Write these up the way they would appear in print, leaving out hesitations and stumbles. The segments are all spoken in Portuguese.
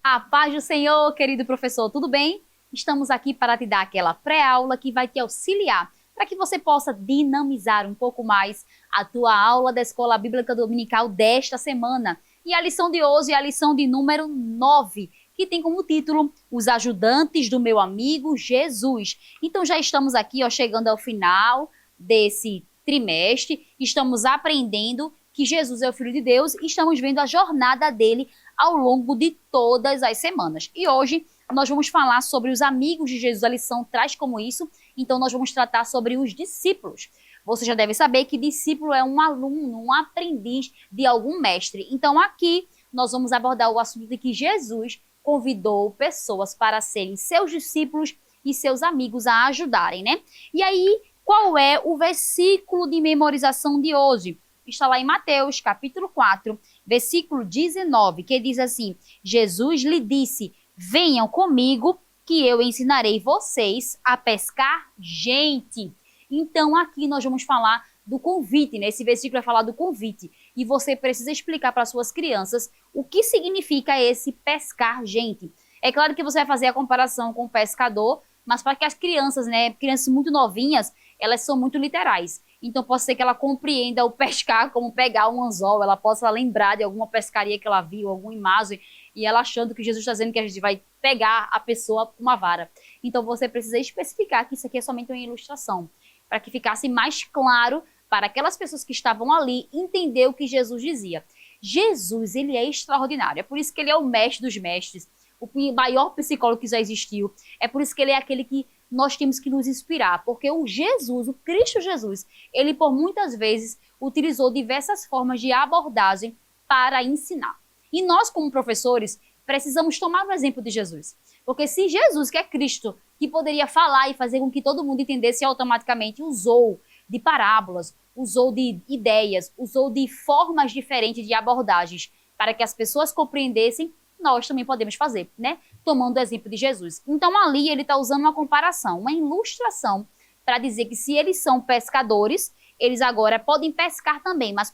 A paz do Senhor, querido professor, tudo bem? Estamos aqui para te dar aquela pré-aula que vai te auxiliar para que você possa dinamizar um pouco mais a tua aula da Escola Bíblica Dominical desta semana. E a lição de hoje é a lição de número 9, que tem como título Os Ajudantes do Meu Amigo Jesus. Então já estamos aqui, chegando ao final desse trimestre, estamos aprendendo que Jesus é o Filho de Deus e estamos vendo a jornada dele ao longo de todas as semanas. E hoje nós vamos falar sobre os amigos de Jesus. A lição traz como isso, então nós vamos tratar sobre os discípulos. Você já deve saber que discípulo é um aluno, um aprendiz de algum mestre. Então aqui nós vamos abordar o assunto de que Jesus convidou pessoas para serem seus discípulos e seus amigos a ajudarem, né? E aí, qual é o versículo de memorização de hoje? Está lá em Mateus, capítulo 4, versículo 19, que diz assim: Jesus lhe disse, venham comigo que eu ensinarei vocês a pescar gente. Então aqui nós vamos falar do convite, né? Esse versículo vai falar do convite. E você precisa explicar para suas crianças o que significa esse pescar gente. É claro que você vai fazer a comparação com o pescador, mas para que as crianças, né, crianças muito novinhas, elas são muito literais. Então pode ser que ela compreenda o pescar como pegar um anzol, ela possa lembrar de alguma pescaria que ela viu, alguma imagem, e ela achando que Jesus está dizendo que a gente vai pegar a pessoa com uma vara. Então você precisa especificar que isso aqui é somente uma ilustração, para que ficasse mais claro para aquelas pessoas que estavam ali entender o que Jesus dizia. Jesus, ele é extraordinário, é por isso que ele é o mestre dos mestres, o maior psicólogo que já existiu, é por isso que ele é aquele que nós temos que nos inspirar, porque o Jesus, o Cristo Jesus, ele por muitas vezes utilizou diversas formas de abordagem para ensinar. E nós, como professores, precisamos tomar o exemplo de Jesus. Porque se Jesus, que é Cristo, que poderia falar e fazer com que todo mundo entendesse automaticamente, usou de parábolas, usou de ideias, usou de formas diferentes de abordagens para que as pessoas compreendessem, nós também podemos fazer, né? Tomando o exemplo de Jesus. Então ali ele está usando uma comparação, uma ilustração, para dizer que se eles são pescadores, eles agora podem pescar também, mas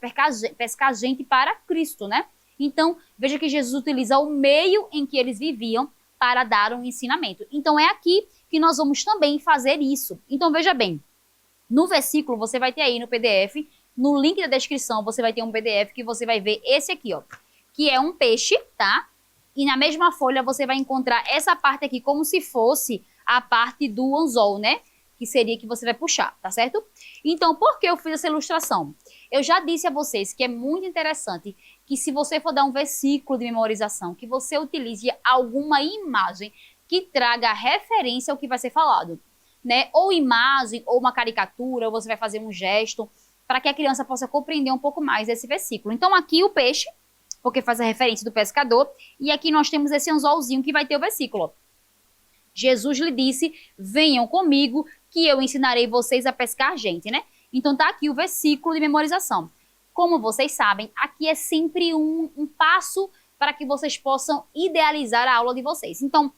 pescar gente para Cristo, né? Então veja que Jesus utiliza o meio em que eles viviam para dar um ensinamento. Então é aqui que nós vamos também fazer isso. Então veja bem, no versículo você vai ter aí no PDF, no link da descrição você vai ter um PDF que você vai ver esse aqui, ó, que é um peixe, tá? E na mesma folha você vai encontrar essa parte aqui como se fosse a parte do anzol, né? Que seria que você vai puxar, tá certo? Então, por que eu fiz essa ilustração? Eu já disse a vocês que é muito interessante que se você for dar um versículo de memorização, que você utilize alguma imagem que traga referência ao que vai ser falado, né? Ou imagem, ou uma caricatura, ou você vai fazer um gesto, para que a criança possa compreender um pouco mais desse versículo. Então, aqui o peixe, porque faz a referência do pescador, e aqui nós temos esse anzolzinho que vai ter o versículo. Jesus lhe disse, venham comigo que eu ensinarei vocês a pescar gente, né? Então tá aqui o versículo de memorização. Como vocês sabem, aqui é sempre um passo para que vocês possam idealizar a aula de vocês. Então,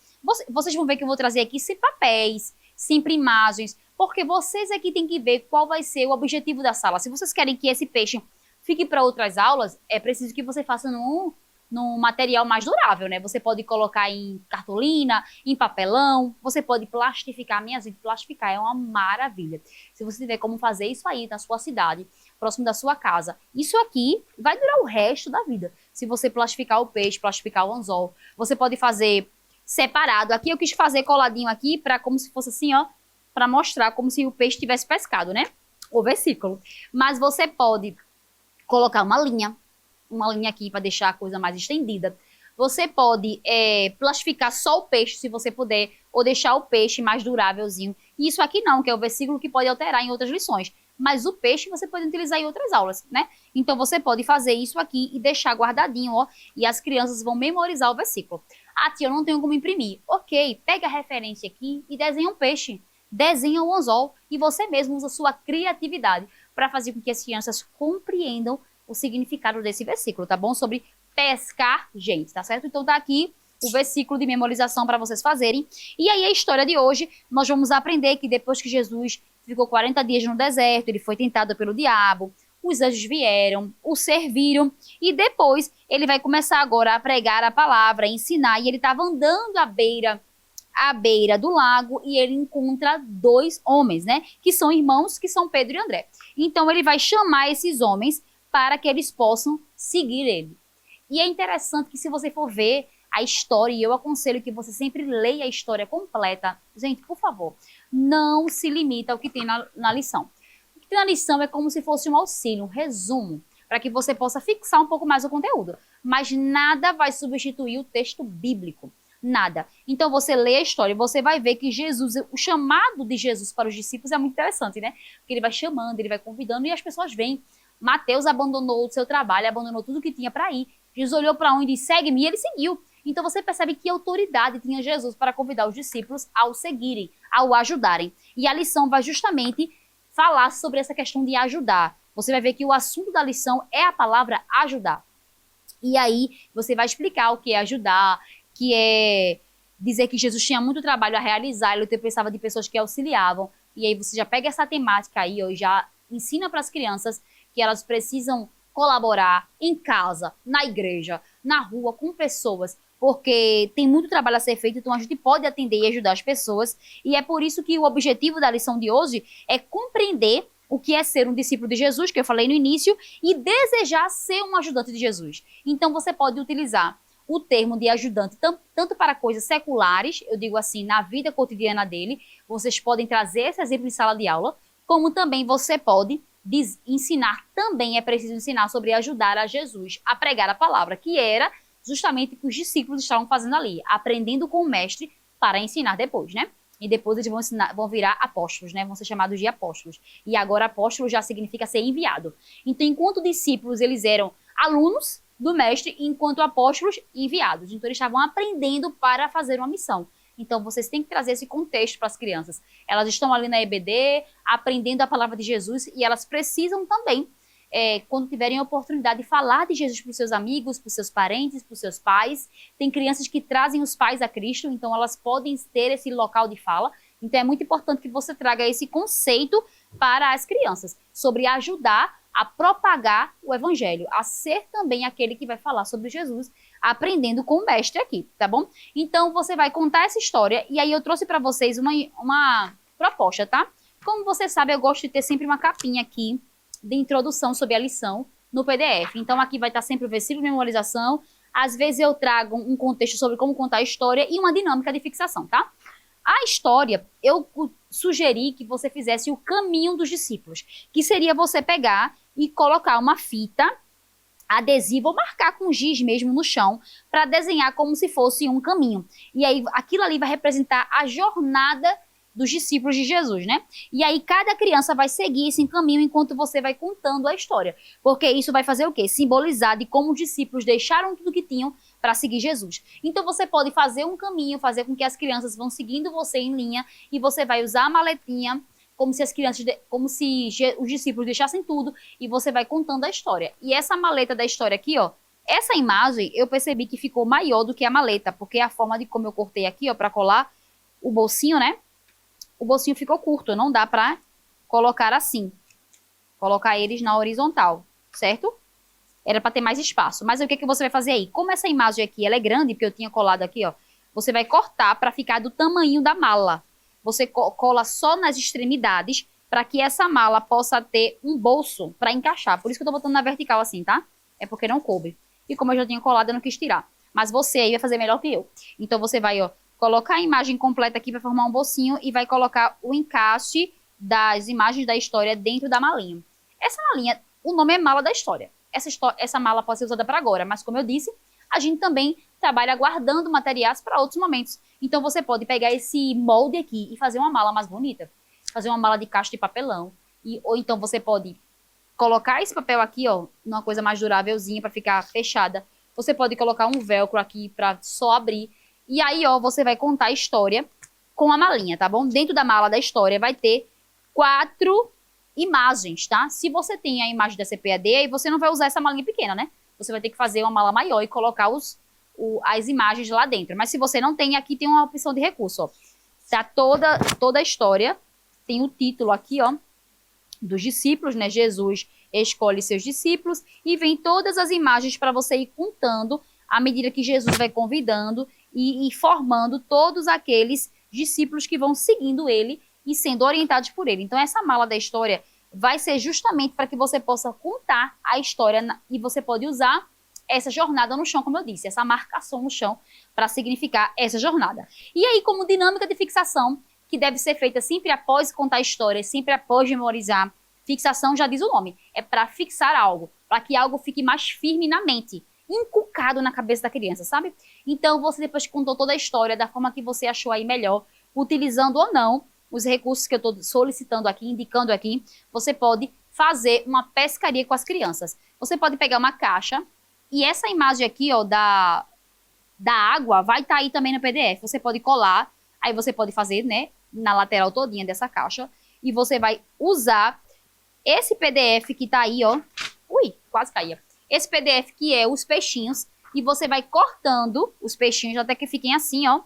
vocês vão ver que eu vou trazer aqui sempre papéis, sempre imagens, porque vocês aqui têm que ver qual vai ser o objetivo da sala. Se vocês querem que esse peixe fique para outras aulas, é preciso que você faça num material mais durável, né? Você pode colocar em cartolina, em papelão, você pode plastificar. Minha gente, plastificar é uma maravilha. Se você tiver como fazer isso aí na sua cidade, próximo da sua casa, isso aqui vai durar o resto da vida. Se você plastificar o peixe, plastificar o anzol, você pode fazer separado. Aqui eu quis fazer coladinho aqui, para como se fosse assim, ó, para mostrar como se o peixe tivesse pescado, né? O versículo. Mas você pode colocar uma linha aqui para deixar a coisa mais estendida. Você pode plastificar só o peixe, se você puder, ou deixar o peixe mais durávelzinho. E isso aqui não, que é o versículo que pode alterar em outras lições. Mas o peixe você pode utilizar em outras aulas, né? Então você pode fazer isso aqui e deixar guardadinho, ó, e as crianças vão memorizar o versículo. Ah, tia, eu não tenho como imprimir. Ok, pega a referência aqui e desenha um peixe. Desenha um anzol e você mesmo usa sua criatividade para fazer com que as crianças compreendam o significado desse versículo, tá bom? Sobre pescar gente, tá certo? Então tá aqui o versículo de memorização para vocês fazerem. E aí a história de hoje, nós vamos aprender que depois que Jesus ficou 40 dias no deserto, ele foi tentado pelo diabo, os anjos vieram, o serviram, e depois ele vai começar agora a pregar a palavra, a ensinar, e ele estava andando à beira do lago, e ele encontra 2 homens, né, que são irmãos, que são Pedro e André. Então ele vai chamar esses homens para que eles possam seguir ele. E é interessante que, se você for ver a história, e eu aconselho que você sempre leia a história completa, gente, por favor, não se limita ao que tem na lição. O que tem na lição é como se fosse um auxílio, um resumo, para que você possa fixar um pouco mais o conteúdo. Mas nada vai substituir o texto bíblico. Nada. Então você lê a história e você vai ver que Jesus, o chamado de Jesus para os discípulos é muito interessante, né? Porque ele vai chamando, ele vai convidando e as pessoas vêm. Mateus abandonou o seu trabalho, abandonou tudo que tinha para ir. Jesus olhou para onde e disse, segue-me, e ele seguiu. Então você percebe que autoridade tinha Jesus para convidar os discípulos ao seguirem, ao ajudarem. E a lição vai justamente falar sobre essa questão de ajudar. Você vai ver que o assunto da lição é a palavra ajudar. E aí você vai explicar o que é ajudar, que é dizer que Jesus tinha muito trabalho a realizar, ele precisava de pessoas que auxiliavam. E aí você já pega essa temática aí, ó, e já ensina para as crianças que elas precisam colaborar em casa, na igreja, na rua, com pessoas, porque tem muito trabalho a ser feito, então a gente pode atender e ajudar as pessoas. E é por isso que o objetivo da lição de hoje é compreender o que é ser um discípulo de Jesus, que eu falei no início, e desejar ser um ajudante de Jesus. Então você pode utilizar o termo de ajudante tanto para coisas seculares, eu digo assim, na vida cotidiana dele, vocês podem trazer esse exemplo em sala de aula, como também você pode ensinar, também é preciso ensinar sobre ajudar a Jesus a pregar a palavra, que era justamente o que os discípulos estavam fazendo ali, aprendendo com o mestre para ensinar depois, né? E depois eles vão virar apóstolos, né? Vão ser chamados de apóstolos. E agora apóstolo já significa ser enviado. Então, enquanto discípulos, eles eram alunos do mestre, enquanto apóstolos, enviados. Então, eles estavam aprendendo para fazer uma missão. Então, vocês têm que trazer esse contexto para as crianças. Elas estão ali na EBD, aprendendo a palavra de Jesus, e elas precisam também, quando tiverem a oportunidade de falar de Jesus para os seus amigos, para os seus parentes, para os seus pais. Tem crianças que trazem os pais a Cristo, então elas podem ter esse local de fala. Então, é muito importante que você traga esse conceito para as crianças, sobre ajudar a propagar o evangelho, a ser também aquele que vai falar sobre Jesus, aprendendo com o mestre aqui, tá bom? Então, você vai contar essa história, e aí eu trouxe para vocês uma proposta, tá? Como você sabe, eu gosto de ter sempre uma capinha aqui de introdução sobre a lição no PDF. Então, aqui vai estar sempre o versículo de memorização, às vezes eu trago um contexto sobre como contar a história e uma dinâmica de fixação, tá? A história, eu sugeri que você fizesse o caminho dos discípulos, que seria você pegar e colocar uma fita adesiva ou marcar com giz mesmo no chão para desenhar como se fosse um caminho. E aí aquilo ali vai representar a jornada dos discípulos de Jesus, né? E aí cada criança vai seguir esse caminho enquanto você vai contando a história. Porque isso vai fazer o quê? Simbolizar de como os discípulos deixaram tudo que tinham para seguir Jesus. Então você pode fazer um caminho, fazer com que as crianças vão seguindo você em linha, e você vai usar a maletinha como se os discípulos deixassem tudo, e você vai contando a história. E essa maleta da história aqui, ó, essa imagem eu percebi que ficou maior do que a maleta, porque a forma de como eu cortei aqui, ó, para colar o bolsinho, né? O bolsinho ficou curto, não dá para colocar assim. Colocar eles na horizontal, certo? Era para ter mais espaço. Mas o que que você vai fazer aí? Como essa imagem aqui, ela é grande, porque eu tinha colado aqui, ó, você vai cortar para ficar do tamanho da mala. Você cola só nas extremidades para que essa mala possa ter um bolso para encaixar. Por isso que eu tô botando na vertical assim, tá? É porque não coube. E como eu já tinha colado, eu não quis tirar. Mas você aí vai fazer melhor que eu. Então você vai, ó, colocar a imagem completa aqui para formar um bolsinho e vai colocar o encaixe das imagens da história dentro da malinha. Essa malinha, o nome é mala da história. Essa mala pode ser usada para agora, mas como eu disse, a gente também trabalha guardando materiais para outros momentos. Então você pode pegar esse molde aqui e fazer uma mala mais bonita. Fazer uma mala de caixa de papelão. Ou então você pode colocar esse papel aqui, ó, numa coisa mais durávelzinha para ficar fechada. Você pode colocar um velcro aqui para só abrir. E aí, ó, você vai contar a história com a malinha, tá bom? Dentro da mala da história vai ter 4 imagens, tá? Se você tem a imagem da CPAD, aí você não vai usar essa malinha pequena, né? Você vai ter que fazer uma mala maior e colocar as imagens lá dentro. Mas se você não tem, aqui tem uma opção de recurso, ó. Tá toda a história. Tem o título aqui, ó, dos discípulos, né? Jesus, escolhe seus discípulos e vem todas as imagens para você ir contando à medida que Jesus vai convidando e formando todos aqueles discípulos que vão seguindo ele e sendo orientados por ele. Então essa mala da história vai ser justamente para que você possa contar a história e você pode usar essa jornada no chão, como eu disse, essa marcação no chão para significar essa jornada. E aí, como dinâmica de fixação, que deve ser feita sempre após contar a história, sempre após memorizar, fixação já diz o nome, é para fixar algo, para que algo fique mais firme na mente, inculcado na cabeça da criança, sabe? Então, você depois que contou toda a história, da forma que você achou aí melhor, utilizando ou não os recursos que eu estou solicitando aqui, indicando aqui, você pode fazer uma pescaria com as crianças. Você pode pegar uma caixa, e essa imagem aqui, ó, da água vai estar aí também no PDF. Você pode colar, aí você pode fazer, né, na lateral todinha dessa caixa. E você vai usar esse PDF que tá aí, ó. Ui, quase caía. Esse PDF que é os peixinhos. E você vai cortando os peixinhos até que fiquem assim, ó.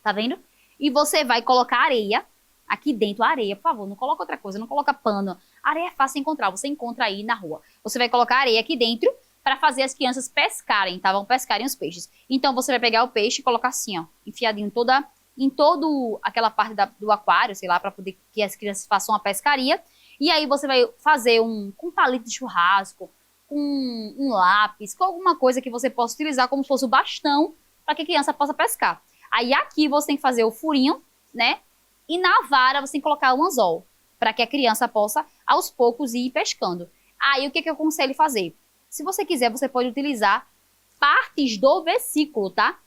Tá vendo? E você vai colocar areia aqui dentro. Areia, por favor, não coloca outra coisa, não coloca pano. Areia é fácil de encontrar, você encontra aí na rua. Você vai colocar areia aqui dentro para fazer as crianças pescarem, tá? Vão pescarem os peixes. Então, você vai pegar o peixe e colocar assim, ó, enfiadinho em todo aquela parte do aquário, sei lá, para poder que as crianças façam uma pescaria. E aí, você vai fazer com palito de churrasco, com um lápis, com alguma coisa que você possa utilizar como se fosse o bastão para que a criança possa pescar. Aí, aqui, você tem que fazer o furinho, né? E na vara, você tem que colocar o anzol, para que a criança possa, aos poucos, ir pescando. Aí, o que eu aconselho fazer? Se você quiser, você pode utilizar partes do versículo, tá?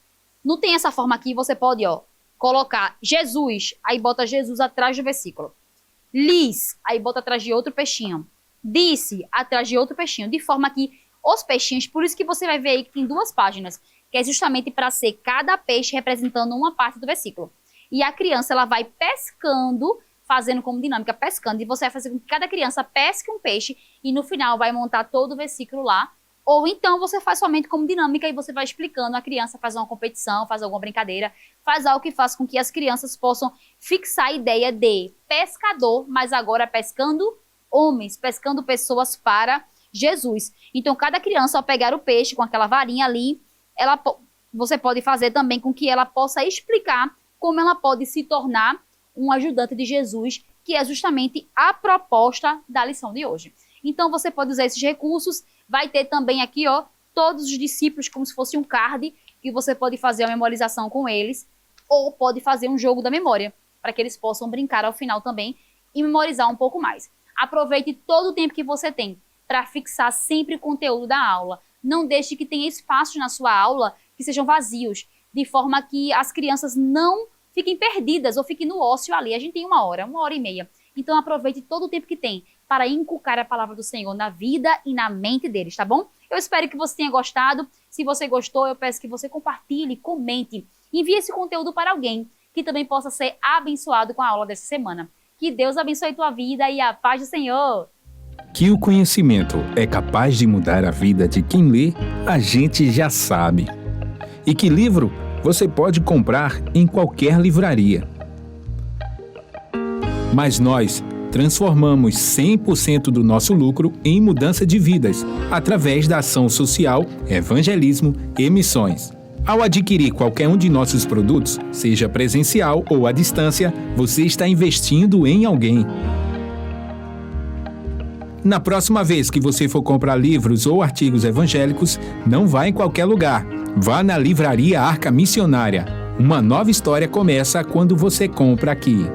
Não tem essa forma aqui, você pode, ó, colocar Jesus, aí bota Jesus atrás do versículo. Lis, aí bota atrás de outro peixinho. Disse, atrás de outro peixinho. De forma que os peixinhos, por isso que você vai ver aí que tem 2 páginas, que é justamente para ser cada peixe representando uma parte do versículo. E a criança, ela vai pescando, fazendo como dinâmica, pescando. E você vai fazer com que cada criança pesque um peixe e no final vai montar todo o versículo lá. Ou então você faz somente como dinâmica e você vai explicando. A criança faz uma competição, faz alguma brincadeira, faz algo que faça com que as crianças possam fixar a ideia de pescador, mas agora pescando homens, pescando pessoas para Jesus. Então cada criança, ao pegar o peixe com aquela varinha ali, você pode fazer também com que ela possa explicar como ela pode se tornar um ajudante de Jesus, que é justamente a proposta da lição de hoje. Então, você pode usar esses recursos. Vai ter também aqui, ó, todos os discípulos como se fosse um card, que você pode fazer a memorização com eles, ou pode fazer um jogo da memória, para que eles possam brincar ao final também e memorizar um pouco mais. Aproveite todo o tempo que você tem para fixar sempre o conteúdo da aula. Não deixe que tenha espaços na sua aula que sejam vazios, de forma que as crianças não fiquem perdidas ou fiquem no ócio ali. A gente tem 1 hora e meia. Então aproveite todo o tempo que tem para inculcar a palavra do Senhor na vida e na mente deles, tá bom? Eu espero que você tenha gostado. Se você gostou, eu peço que você compartilhe, comente, envie esse conteúdo para alguém que também possa ser abençoado com a aula dessa semana. Que Deus abençoe tua vida e a paz do Senhor. Que o conhecimento é capaz de mudar a vida de quem lê, a gente já sabe. E que livro você pode comprar em qualquer livraria. Mas nós transformamos 100% do nosso lucro em mudança de vidas, através da ação social, evangelismo e missões. Ao adquirir qualquer um de nossos produtos, seja presencial ou à distância, você está investindo em alguém. Na próxima vez que você for comprar livros ou artigos evangélicos, não vá em qualquer lugar. Vá na Livraria Arca Missionária. Uma nova história começa quando você compra aqui.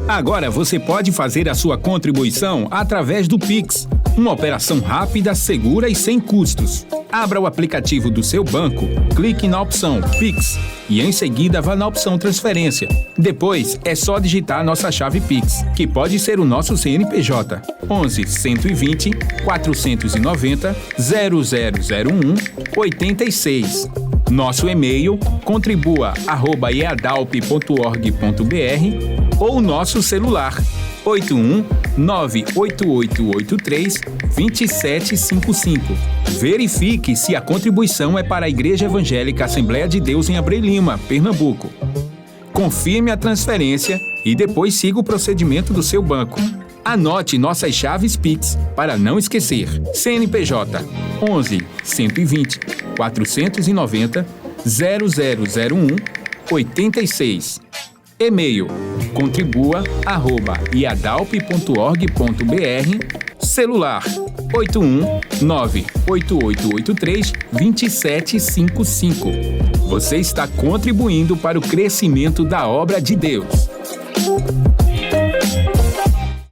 Agora você pode fazer a sua contribuição através do Pix. Uma operação rápida, segura e sem custos. Abra o aplicativo do seu banco, clique na opção Pix e em seguida vá na opção Transferência. Depois é só digitar nossa chave Pix, que pode ser o nosso CNPJ 11 120 490 0001 86. Nosso e-mail contribua@eadalp.org.br ou nosso celular 81 98883 2755. Verifique se a contribuição é para a Igreja Evangélica Assembleia de Deus em Abreu Lima, Pernambuco. Confirme a transferência e depois siga o procedimento do seu banco. Anote nossas chaves Pix para não esquecer. CNPJ 11 120 490 0001 86. E-mail contribua@iadalp.org.br. Celular 81 98883 2755. Você está contribuindo para o crescimento da obra de Deus.